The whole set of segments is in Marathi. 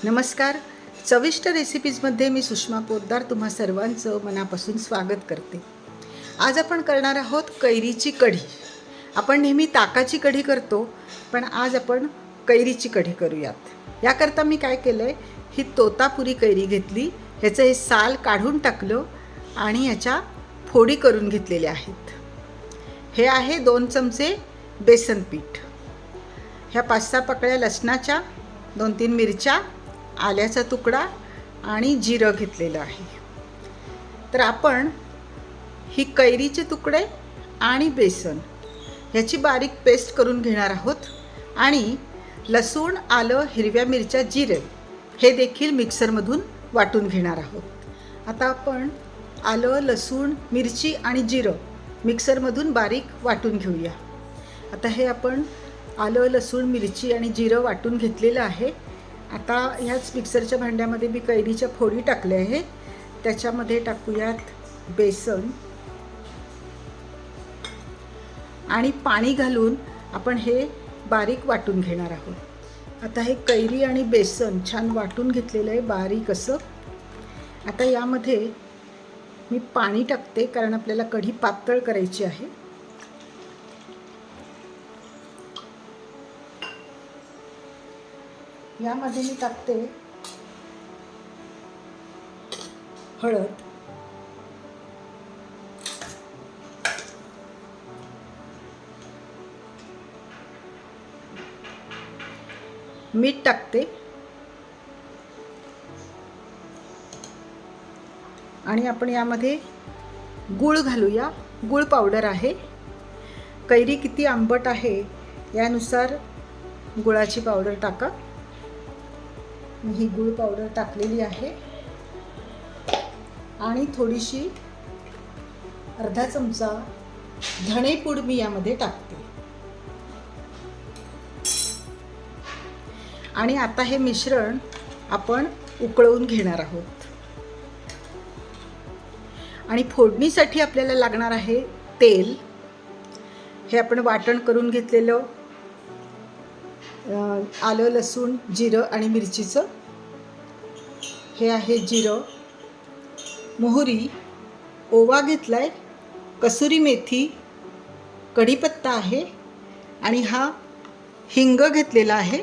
नमस्कार. चविष्ट रेसिपीजमध्ये मी सुषमा पोद्दार तुम्हा सर्वांचं मनापासून स्वागत करते. आज आपण करणार आहोत कैरीची कढी. आपण नेहमी ताकाची कढी करतो, पण आज आपण कैरीची कढी करूयात. याकरता मी काय केलं आहे, ही तोतापुरी कैरी घेतली, ह्याचं हे साल काढून टाकलं आणि ह्याच्या फोडी करून घेतलेल्या आहेत. हे आहे 2 चमचे बेसन पीठ, ह्या 5-6 पकड्या लसणाच्या, 2-3 मिरच्या, आल्याचा तुकडा आणि जिरं घेतलेलं आहे. तर आपण ही कैरीचे तुकडे आणि बेसन ह्याची बारीक पेस्ट करून घेणार आहोत आणि लसूण, आलं, हिरव्या मिरच्या, जिरे हे देखील मिक्सरमधून वाटून घेणार आहोत. आता आपण आलं, लसूण, मिरची आणि जिरं मिक्सरमधून बारीक वाटून घेऊया. आता हे आपण आलं, लसूण, मिरची आणि जिरं वाटून घेतलेलं आहे. आता ह्याच मिक्सरच्या भांड्यामध्ये मी कैरीच्या फोडी टाकल्या आहे. त्याच्यामध्ये टाकूयात बेसन आणि पाणी घालून आपण हे बारीक वाटून घेणार आहोत. आता हे कैरी आणि बेसन छान वाटून घेतलेलं आहे बारीक असं. आता यामध्ये मी पाणी टाकते, कारण आपल्याला कढी पातळ करायची आहे. यामध्ये मी टाकते हळद, मीठ टाकते आणि आपण यामध्ये गूळ घालूया. गूळ पावडर आहे. कैरी किती आंबट आहे यानुसार गुळाची पावडर टाका. मी ही गूळ पावडर टाकलेली आहे आणि थोडीशी अर्धा चमचा धणेपूड मी यामध्ये टाकते. आणि आता हे मिश्रण आपण उकळवून घेणार आहोत. आणि फोडणीसाठी आपल्याला लागणार आहे तेल. हे आपण वाटण करून घेतलेलं आलं, लसूण, जिरं आणि मिरचीचं, हे आहे जिरं, मोहरी, ओवा घेतलाय, कसुरी मेथी, कढीपत्ता आहे आणि हा हिंग घेतलेला आहे.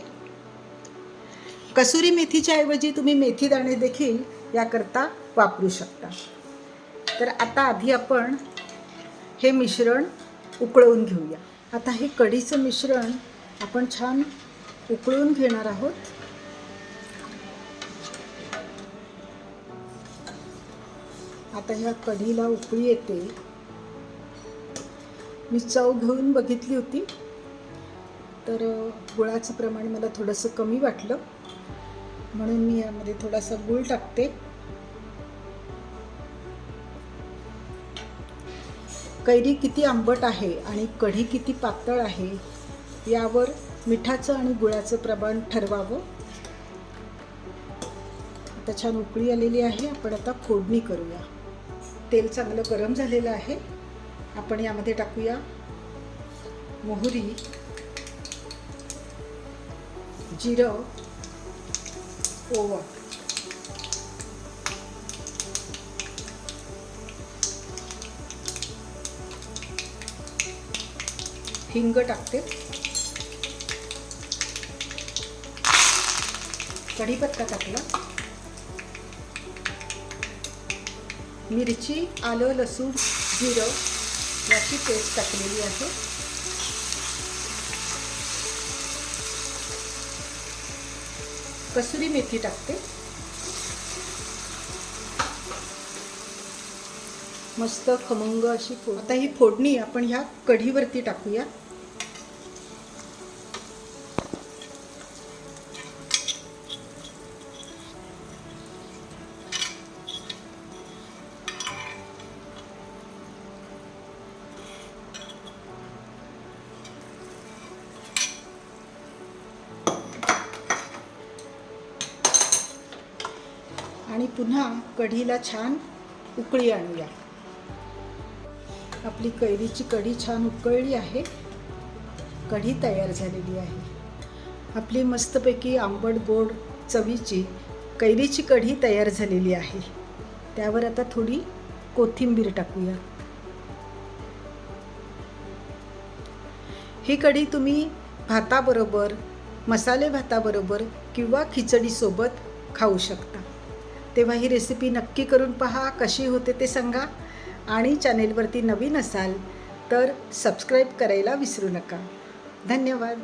कसुरी मेथीच्या ऐवजी तुम्ही मेथी दाणे देखील याकरता वापरू शकता. तर आता आधी आपण हे मिश्रण उकळवून घेऊया. आता हे कढीचं मिश्रण आपण छान उकळून घेणार आहोत. आता ह्या कढीला उकळी येते. मी चव घेऊन बघितली होती, तर गुळाचं प्रमाण मला थोडंसं कमी वाटलं, म्हणून मी यामध्ये थोडासा गूळ टाकते. कैरी किती आंबट आहे आणि कढी किती पातळ आहे यावर मिठाचं आणि गुळाचं प्रमाण ठरवावं. आता छान उकळी आलेली आहे. आपण आता फोडणी करूया. तेल चांगलं गरम झालेलं आहे. आपण यामध्ये टाकूया मोहरी, जिरं, ओवा, हिंग टाकते, कढीपत्ता टाकला, मिरची, आलं, लसूण, जिरं याची पेस्ट टाकलेली आहे. कसुरी मेथी टाकते. मस्त खमंग अशी फोडणी. आता ही फोडणी आपण ह्या कढीवरती टाकूया. आणि पुन्हा कढीला छान उकळी आणूया. आपली कैरीची कढी छान उकळली आहे. कढी तयार झालेली आहे. आपली मस्तपैकी आंबट गोड चवीची कैरीची कढी तयार झालेली आहे. त्यावर आता थोडी कोथिंबीर टाकूया. ही कढी तुम्ही भाताबरोबर, मसाले भाताबरोबर किंवा खिचडीसोबत खाऊ शकता. तेव्हा ही रेसिपी नक्की करून पहा, कशी होते ते सांगा. आणि चॅनेलवरती नवीन असाल तर सबस्क्राईब करायला विसरू नका. धन्यवाद.